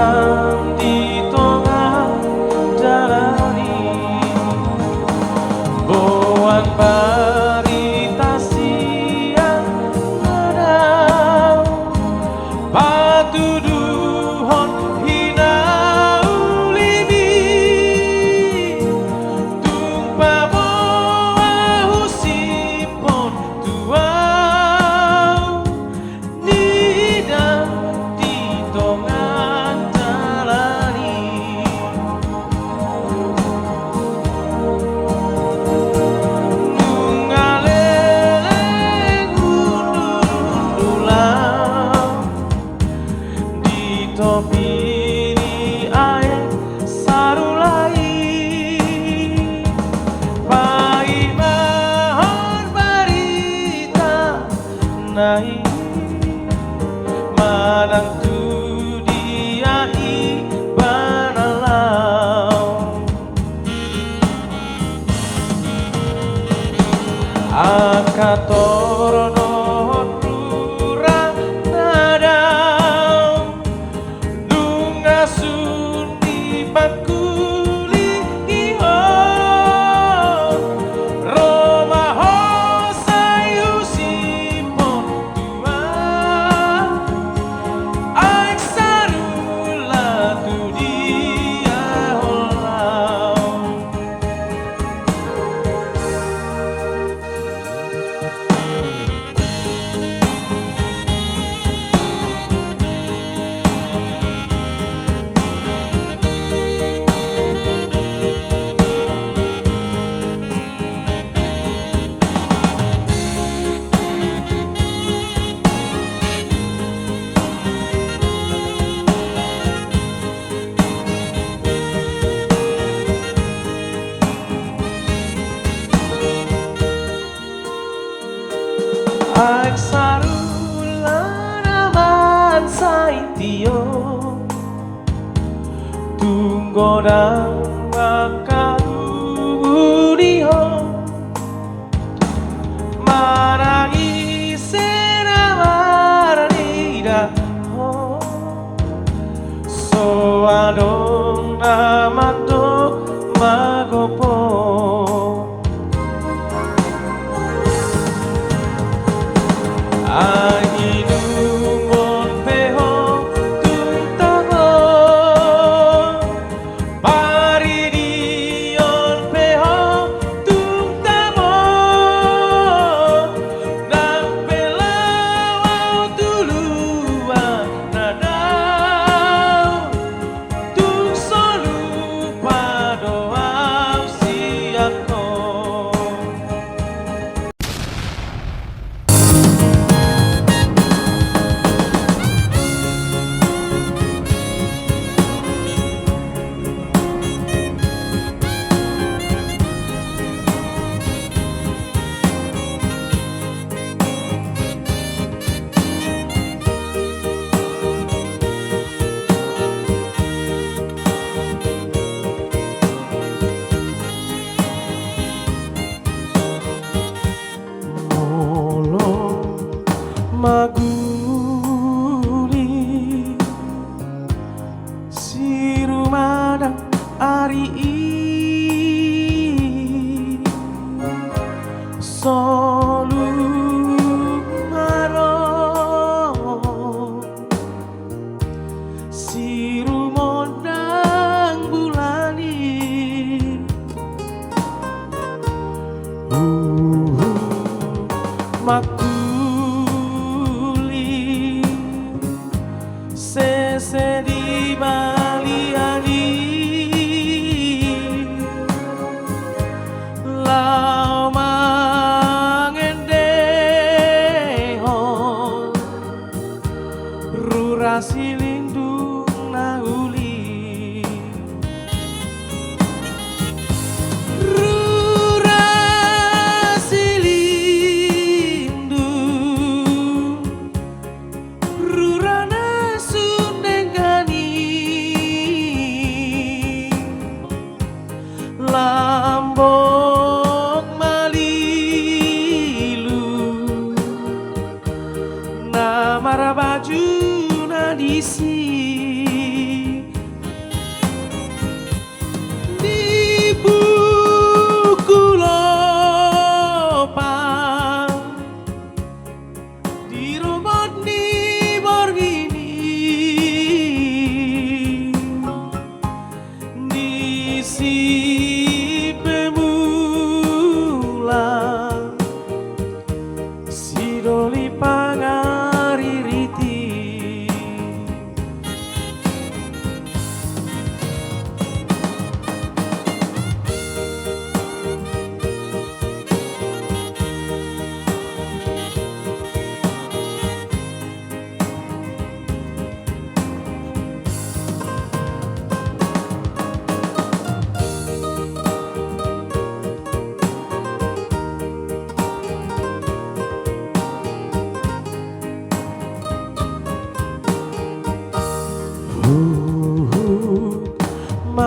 godang di tengah jalani boan baritasi yang ada patuduhon hina ulimi tumpa moa husipon tuau nida di tongan jalani nungaleleng undulang di topiri ae sarulai paimahon barita nai madang tu dia banalau akatorono rura nadau lungasun di bakuli iho Roma hosayu sipon tua Aik sarula tu dia holau Aik sarula naman saitio tunggodang makaludiho marangi senamarida ho soadong namato magopo Aginumon peho tuntago Paridion peho tuntamo Nang pelawau tuluan nadau Tung solu padoau siako maguli si rumadang ari solu maro si rumodang bulani makuli sese di baliani lau mangendehon rurasi lindung nauli Rurana sundengani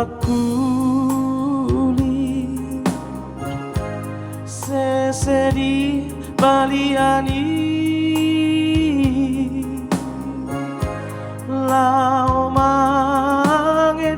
makuli sesedi baliani lao mangedeo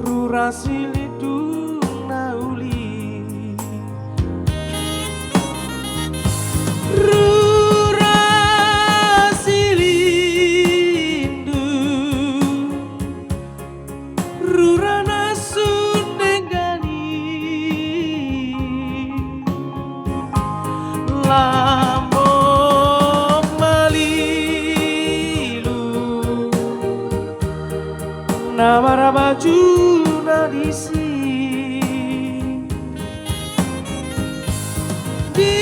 rurasili dung nauli rurasilindu rurana sundengani lambok malilu namara baju nadisi di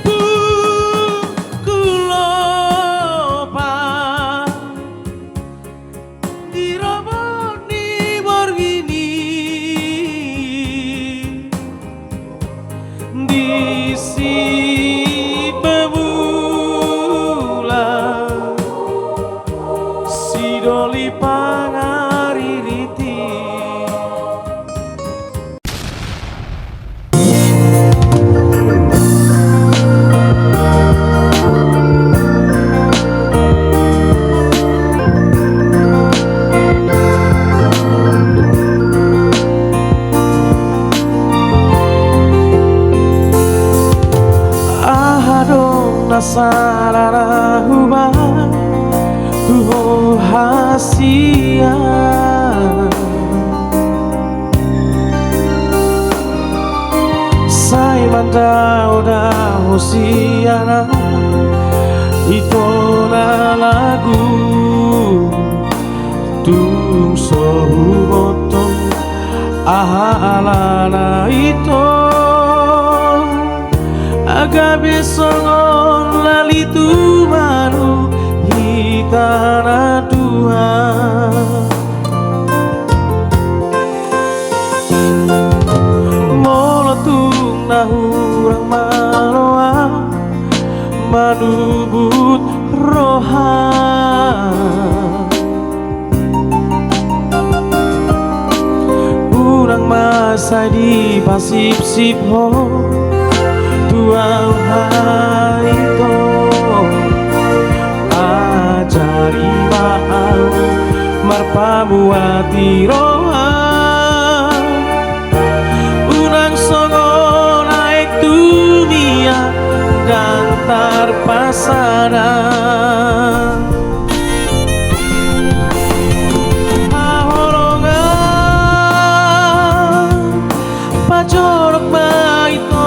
buku lopa di robot di borgini di si pemula si doli pangaririti nasarara hubah tuho hasia sai mandau da hosiana itu lagu tung sohu botong alana itu agabe songon lali tu maru hitana Tuhan molotung nahurang maloa manubut rohan urang masa di pasip-sip ho tuang haito ajari maau marpamuati roha unang songo naik dunia dan tarpasana ahorongan pajorok maito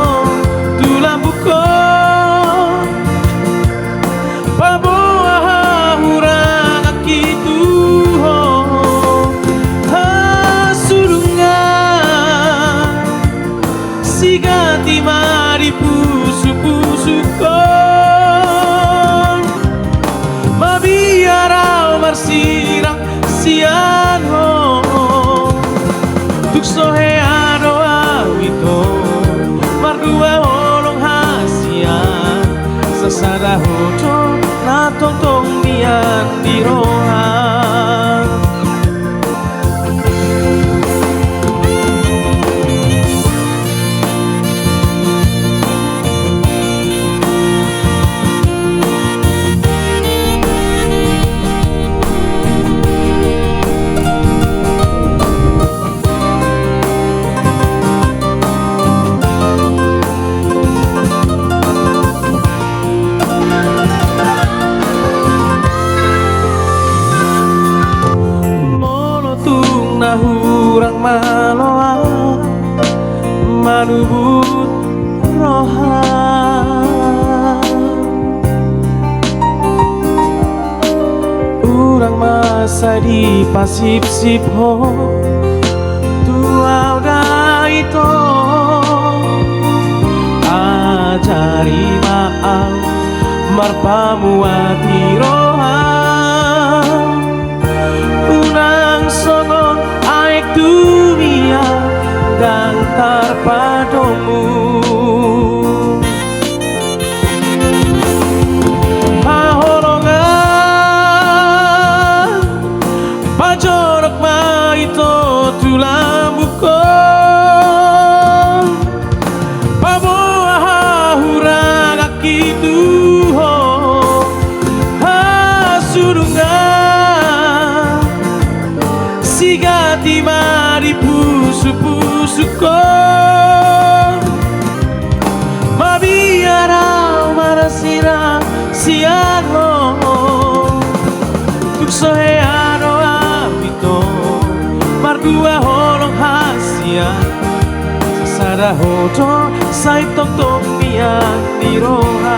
mari pusu-pusukon mabiarau marsirang sian ho tuk sohe adoa wito mardua holong hasian sasada hojo na tongtong nian di rohan hurang maloa manubut rohan urang masa di pasip-sip ho tuau daito ajari maau marpamuati rohan unang songo dunia dan tarpadamu ahorongan siang ho tukso he aro abito margua holong hasia sasara hoto sai tok tok mian diroha